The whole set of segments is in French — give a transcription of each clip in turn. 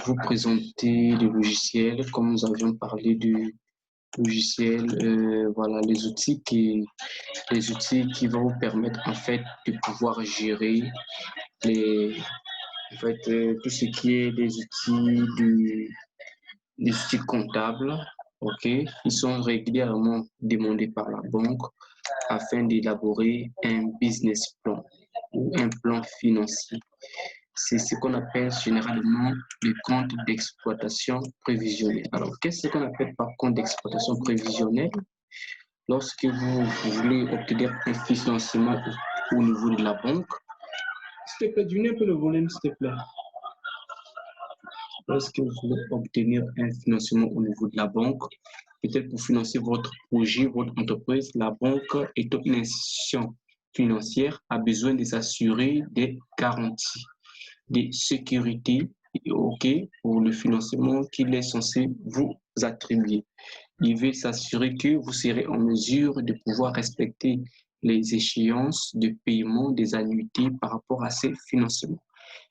vous présenter le logiciel, comme nous avions parlé du logiciel, voilà, les outils qui vont vous permettre en fait de pouvoir gérer tout ce qui est des outils comptables, ok, ils sont régulièrement demandés par la banque afin d'élaborer un business plan ou un plan financier. C'est ce qu'on appelle généralement le compte d'exploitation prévisionnel. Alors, qu'est-ce qu'on appelle par compte d'exploitation prévisionnel? Lorsque vous voulez obtenir un financement au niveau de la banque, s'il te plaît, diminue un peu le volume, s'il te plaît. Lorsque vous voulez obtenir un financement au niveau de la banque, peut-être pour financer votre projet, votre entreprise, la banque est une institution financière, a besoin de s'assurer des garanties, des sécurités, ok, pour le financement qu'il est censé vous attribuer. Il veut s'assurer que vous serez en mesure de pouvoir respecter les échéances de paiement des annuités par rapport à ces financements.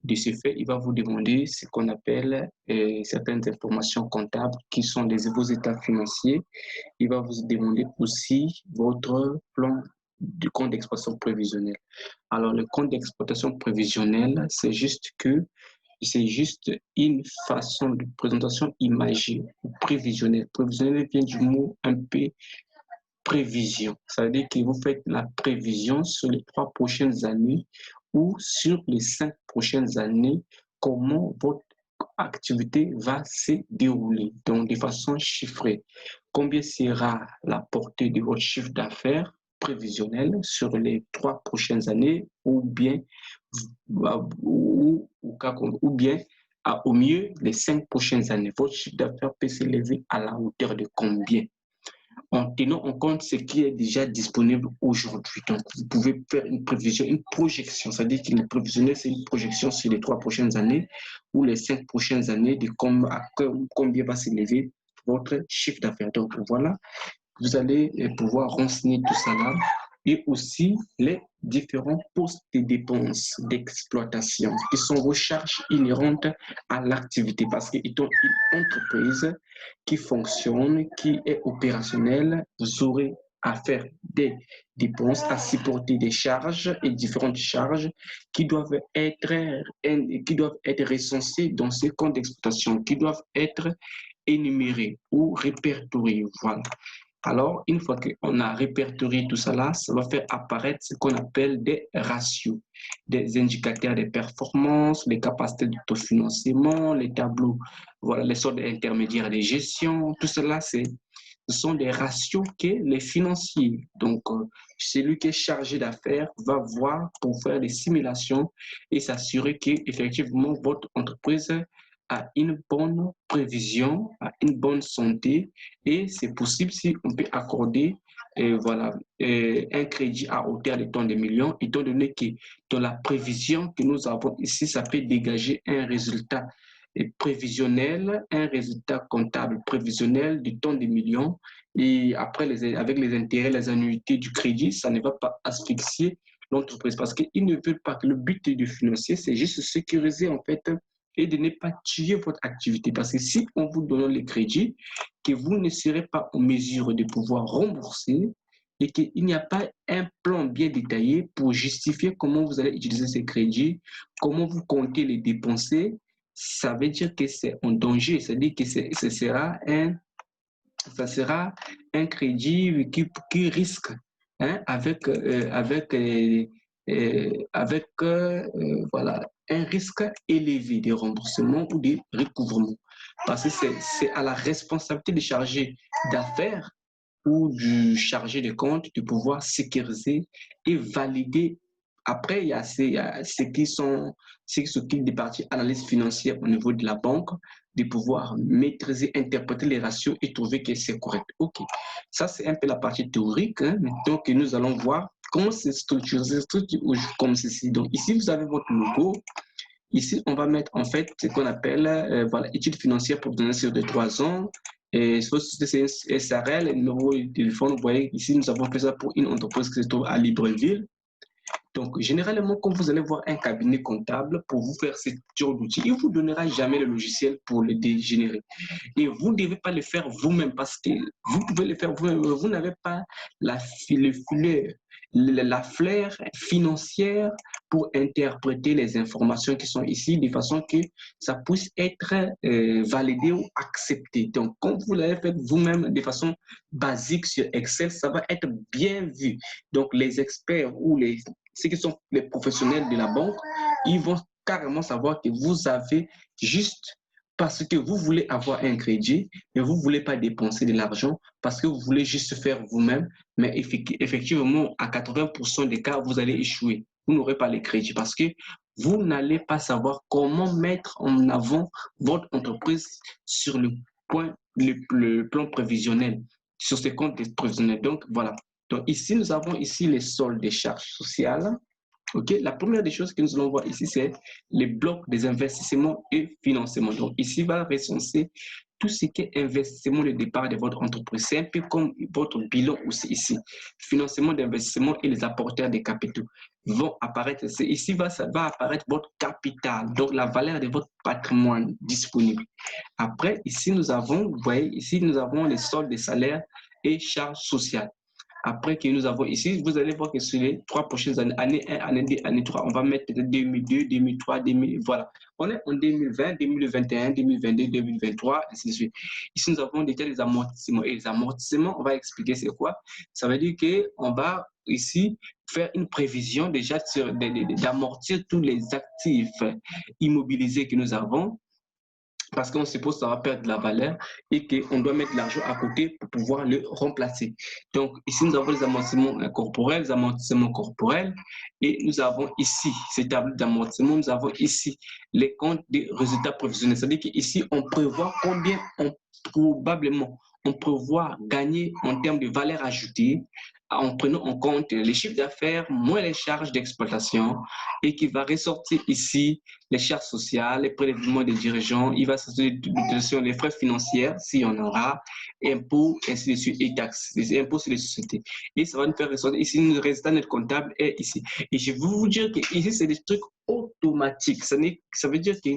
De ce fait, il va vous demander ce qu'on appelle certaines informations comptables qui sont vos états financiers. Il va vous demander aussi votre plan du compte d'exploitation prévisionnelle. Alors, le compte d'exploitation prévisionnelle, c'est juste une façon de présentation imagée ou prévisionnelle. Prévisionnelle vient du mot un peu prévision. Ça veut dire que vous faites la prévision sur les 3 prochaines années ou sur les 5 prochaines années, comment votre activité va se dérouler, donc de façon chiffrée. Combien sera la portée de votre chiffre d'affaires prévisionnel sur les 3 prochaines années ou bien au mieux les 5 prochaines années. Votre chiffre d'affaires peut s'élever à la hauteur de combien? En tenant en compte ce qui est déjà disponible aujourd'hui. Donc, vous pouvez faire une prévision, une projection. C'est-à-dire que le prévisionnel, c'est une projection sur les 3 prochaines années ou les 5 prochaines années de combien va s'élever votre chiffre d'affaires. Donc, voilà, vous allez pouvoir renseigner tout ça là et aussi les différents postes de dépenses d'exploitation qui sont vos charges inhérentes à l'activité parce qu'étant une entreprise qui fonctionne, qui est opérationnelle, vous aurez à faire des dépenses, à supporter des charges et différentes charges qui doivent être recensées dans ces comptes d'exploitation, qui doivent être énumérées ou répertoriées. Voilà. Alors, une fois qu'on a répertorié tout ça là, ça va faire apparaître ce qu'on appelle des ratios, des indicateurs de performance, les capacités d'autofinancement, les tableaux, voilà, les sortes d'intermédiaires de gestion, tout cela, ce sont des ratios que les financiers, donc celui qui est chargé d'affaires, va voir pour faire des simulations et s'assurer qu'effectivement votre entreprise à une bonne prévision, à une bonne santé, et c'est possible si on peut accorder un crédit à hauteur de tant de millions, étant donné que dans la prévision que nous avons ici, ça peut dégager un résultat prévisionnel, un résultat comptable prévisionnel de tant de millions, et après, avec les intérêts, les annuités du crédit, ça ne va pas asphyxier l'entreprise parce qu'ils ne veulent pas que le but du financier, c'est juste sécuriser en fait et de ne pas tuer votre activité. Parce que si on vous donne les crédits, que vous ne serez pas en mesure de pouvoir rembourser et qu'il n'y a pas un plan bien détaillé pour justifier comment vous allez utiliser ces crédits, comment vous comptez les dépenser, ça veut dire que c'est en danger. C'est-à-dire que ça sera un crédit qui risque voilà, un risque élevé de remboursement ou de recouvrement. Parce que c'est à la responsabilité du chargé d'affaires ou du chargé de compte de pouvoir sécuriser et valider. Après, il y a ceux qui s'occupent des parties analyse financière au niveau de la banque, de pouvoir maîtriser, interpréter les ratios et trouver que c'est correct. OK. Ça, c'est un peu la partie théorique. Maintenant que nous allons voir comment c'est structuré comme ceci. Donc, ici, vous avez votre logo. Ici, on va mettre en fait ce qu'on appelle voilà, études financières pour donner sur de 3 ans. Et c'est SRL, le numéro de téléphone. Vous voyez, ici, nous avons fait ça pour une entreprise qui se trouve à Libreville. Donc, généralement, quand vous allez voir un cabinet comptable pour vous faire ce genre d'outil, il ne vous donnera jamais le logiciel pour le dégénérer. Et vous ne devez pas le faire vous-même parce que vous pouvez le faire vous-même. Vous n'avez pas la flair financière pour interpréter les informations qui sont ici de façon que ça puisse être validé ou accepté. Donc, quand vous l'avez fait vous-même de façon basique sur Excel, ça va être bien vu. Donc, les experts ou ceux qui sont les professionnels de la banque, ils vont carrément savoir que vous avez juste parce que vous voulez avoir un crédit, mais vous ne voulez pas dépenser de l'argent parce que vous voulez juste faire vous-même, mais effectivement, à 80% des cas, vous allez échouer. Vous n'aurez pas les crédits parce que vous n'allez pas savoir comment mettre en avant votre entreprise sur le plan prévisionnel, sur ces comptes prévisionnels. Donc, voilà. Donc, ici, nous avons ici les soldes des charges sociales. OK? La première des choses que nous allons voir ici, c'est les blocs des investissements et financements. Donc, ici, va recenser tout ce qui est investissement de départ de votre entreprise. C'est un peu comme votre bilan aussi ici. Financement d'investissement et les apporteurs des capitaux vont apparaître. Ici, ça va apparaître votre capital, donc la valeur de votre patrimoine disponible. Après, ici, nous avons, vous voyez, ici, nous avons les soldes des salaires et charges sociales. Après que nous avons ici, vous allez voir que sur les 3 prochaines années, année 1, année 2, année 3, on va mettre 2002, 2003, 2000, voilà. On est en 2020, 2021, 2022, 2023, ainsi de suite. Ici, nous avons déjà les amortissements. Et les amortissements, on va expliquer c'est quoi. Ça veut dire qu'on va ici faire une prévision déjà d'amortir tous les actifs immobilisés que nous avons, parce qu'on suppose que ça va perdre de la valeur et qu'on doit mettre de l'argent à côté pour pouvoir le remplacer. Donc, ici, nous avons les amortissements corporels, et nous avons ici, ces tables d'amortissement, nous avons ici les comptes des résultats prévisionnels. C'est-à-dire qu'ici, on prévoit combien probablement on prévoit gagner en termes de valeur ajoutée en prenant en compte les chiffres d'affaires moins les charges d'exploitation, et qui va ressortir ici les charges sociales, les prélèvements des dirigeants, il va sortir les frais financiers, s'il y en aura, impôts, ainsi de suite, et taxes, les impôts sur les sociétés. Et ça va nous faire ressortir ici le résultat net comptable est ici. Et je vais vous dire que ici, c'est des trucs automatiques. Ça veut dire que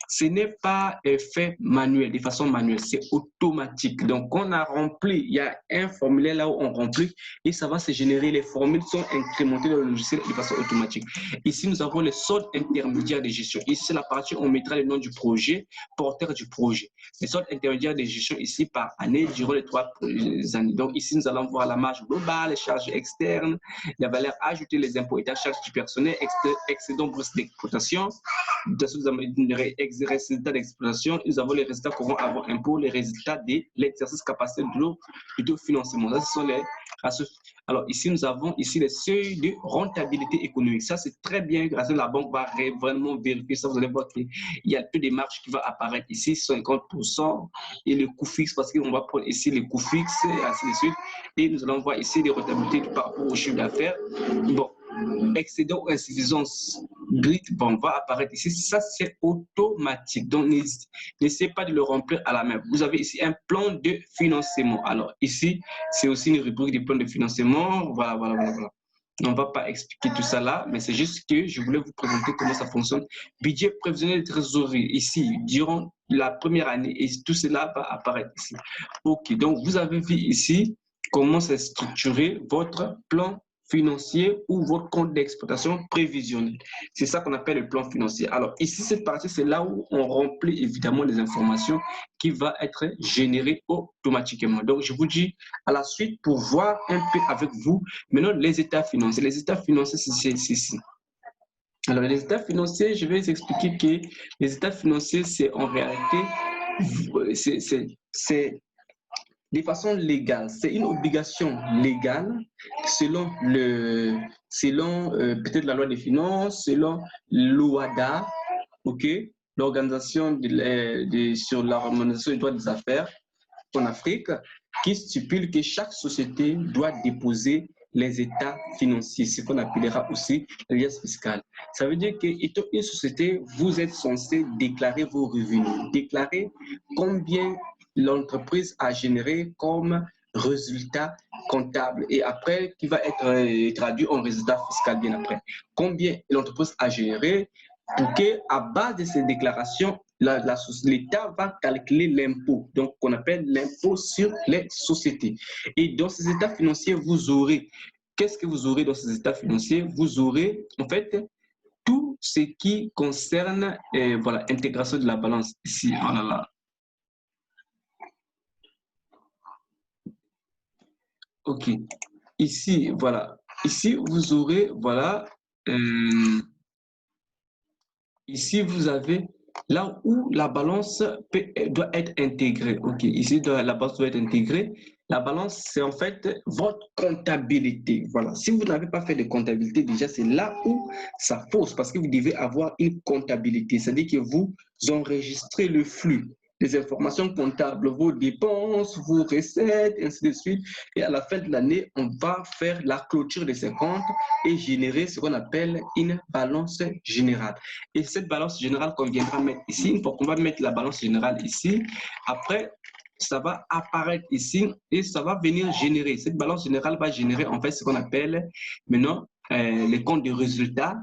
ce n'est pas fait manuel, de façon manuelle, c'est automatique. Donc, on a rempli, il y a un formulaire là où on remplit et ça va se générer. Les formules sont incrémentées dans le logiciel de façon automatique. Ici, nous avons les soldes intermédiaires de gestion. Ici, c'est la partie où on mettra le nom du projet, porteur du projet. Les soldes intermédiaires de gestion ici par année durant les 3 années. Donc, ici, nous allons voir la marge globale, les charges externes, la valeur ajoutée, les impôts et taxes, charges du personnel, excédent brut d'exploitation. Nous avons les résultats d'exploitation, nous avons les résultats courants avant impôt, les résultats de l'exercice capacité de financement. Ça, ce sont les ratios. Alors ici, nous avons ici les seuils de rentabilité économique. Ça, c'est très bien grâce à la banque va vraiment vérifier ça. Vous allez voir qu'il y a le taux de marge qui va apparaître ici, 50%, et le coût fixe, parce qu'on va prendre ici les coûts fixes, et ainsi de suite. Et nous allons voir ici les rentabilités par rapport au chiffre d'affaires. Bon, excédent ou insuffisance brute, bon, va apparaître ici. Ça, c'est automatique. Donc, n'essayez pas de le remplir à la main. Vous avez ici un plan de financement. Alors, ici, c'est aussi une rubrique du plan de financement. Voilà. On ne va pas expliquer tout ça là, mais c'est juste que je voulais vous présenter comment ça fonctionne. Budget prévisionnel de trésorerie, ici, durant la première année, et tout cela va apparaître ici. OK, donc vous avez vu ici comment c'est structuré votre plan financier ou votre compte d'exploitation prévisionnel. C'est ça qu'on appelle le plan financier. Alors ici, cette partie, c'est là où on remplit évidemment les informations qui vont être générées automatiquement. Donc, je vous dis à la suite pour voir un peu avec vous maintenant les états financiers. Les états financiers, c'est ici. Alors, les états financiers, je vais vous expliquer que les états financiers, c'est en réalité, c'est de façon légale. C'est une obligation légale selon peut-être la loi des finances, selon l'OADA, ok, l'organisation sur l'harmonisation des droits des affaires en Afrique, qui stipule que chaque société doit déposer les états financiers, ce qu'on appellera aussi les liasses fiscales. Ça veut dire qu'étant une société, vous êtes censé déclarer vos revenus, déclarer combien l'entreprise a généré comme résultat comptable et après qui va être traduit en résultat fiscal bien après. Combien l'entreprise a généré pour que, à base de ces déclarations, l'État va calculer l'impôt, donc qu'on appelle l'impôt sur les sociétés. Et dans ces états financiers, vous aurez, qu'est-ce que vous aurez dans ces états financiers? Vous aurez en fait tout ce qui concerne voilà, intégration de la balance ici. Oh là là. Ok. Ici, voilà. Ici, vous aurez, voilà. Ici, vous avez là où la balance doit être intégrée. Ok. Ici, la balance doit être intégrée. La balance, c'est en fait votre comptabilité. Voilà. Si vous n'avez pas fait de comptabilité, déjà, c'est là où ça fausse parce que vous devez avoir une comptabilité. C'est-à-dire que vous enregistrez le flux, les informations comptables, vos dépenses, vos recettes, ainsi de suite. Et à la fin de l'année, on va faire la clôture de ces comptes et générer ce qu'on appelle une balance générale. Et cette balance générale qu'on viendra mettre ici, une fois qu'on va mettre la balance générale ici, après, ça va apparaître ici et ça va venir générer. Cette balance générale va générer en fait ce qu'on appelle maintenant les comptes de résultats.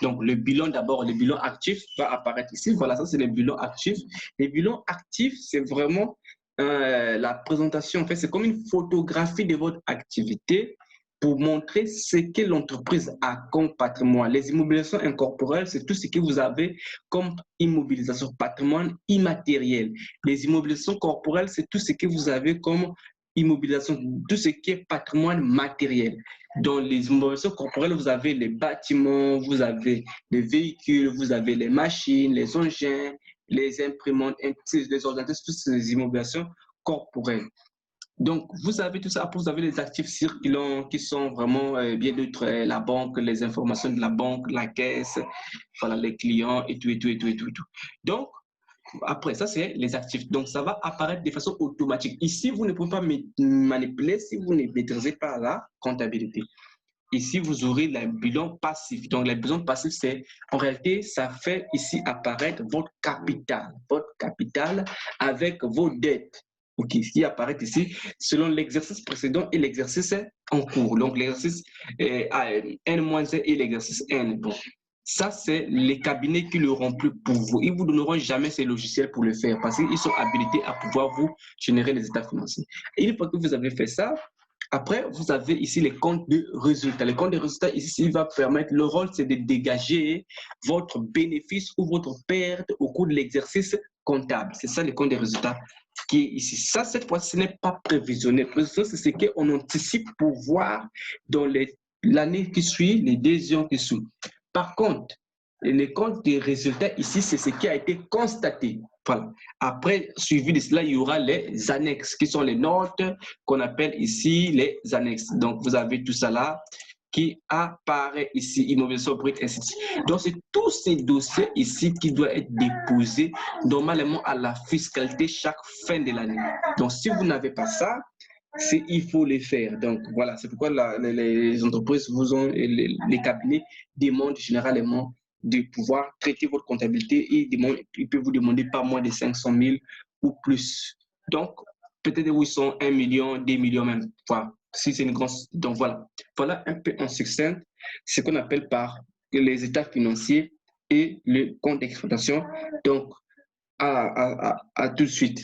Donc, le bilan d'abord, le bilan actif va apparaître ici. Voilà, ça c'est le bilan actif. Les bilans actifs, c'est vraiment la présentation. En fait, c'est comme une photographie de votre activité pour montrer ce que l'entreprise a comme patrimoine. Les immobilisations incorporelles, c'est tout ce que vous avez comme immobilisation, patrimoine immatériel. Les immobilisations corporelles, c'est tout ce que vous avez comme immobilisation, tout ce qui est patrimoine matériel. Dans les immobilisations corporelles, vous avez les bâtiments, vous avez les véhicules, vous avez les machines, les engins, les imprimantes, les ordinateurs, toutes ces immobilisations corporelles. Donc, vous avez tout ça. Après, vous avez les actifs circulants qui sont vraiment bien d'autres, la banque, les informations de la banque, la caisse, voilà, les clients et tout, et tout, et tout, et tout, et tout. Donc, après, ça, c'est les actifs. Donc, ça va apparaître de façon automatique. Ici, vous ne pouvez pas manipuler si vous ne maîtrisez pas la comptabilité. Ici, vous aurez le bilan passif. Donc, le bilan passif, c'est en réalité, ça fait ici apparaître votre capital avec vos dettes. OK, ce qui apparaît ici, selon l'exercice précédent et l'exercice en cours. Donc, l'exercice N-1 et l'exercice N. Bon. Ça, c'est les cabinets qui l'auront plus pour vous. Ils ne vous donneront jamais ces logiciels pour le faire parce qu'ils sont habilités à pouvoir vous générer les états financiers. Et une fois que vous avez fait ça, après, vous avez ici les comptes de résultats. Les comptes de résultats, ici, va permettre, le rôle, c'est de dégager votre bénéfice ou votre perte au cours de l'exercice comptable. C'est ça, les comptes de résultats qui est ici. Ça, cette fois, ce n'est pas prévisionnel. Prévisionnel, c'est ce qu'on anticipe pour voir dans l'année qui suit, les décisions qui suivent. Par contre, les comptes des résultats ici, c'est ce qui a été constaté. Voilà. Après, suivi de cela, il y aura les annexes, qui sont les notes qu'on appelle ici les annexes. Donc, vous avez tout ça là qui apparaît ici, immobilisation brute, ainsi de suite. Donc, c'est tous ces dossiers ici qui doivent être déposés normalement à la fiscalité chaque fin de l'année. Donc, si vous n'avez pas ça, il faut les faire. Donc, voilà, c'est pourquoi les entreprises vous ont, les cabinets demandent généralement de pouvoir traiter votre comptabilité et ils peuvent vous demander pas moins de 500 000 ou plus. Donc, peut-être où ils sont 1 million, 2 millions même. Voilà. Si c'est une grande... Donc, voilà. Voilà un peu en succinct ce qu'on appelle par les états financiers et le compte d'exploitation. Donc, à tout de suite.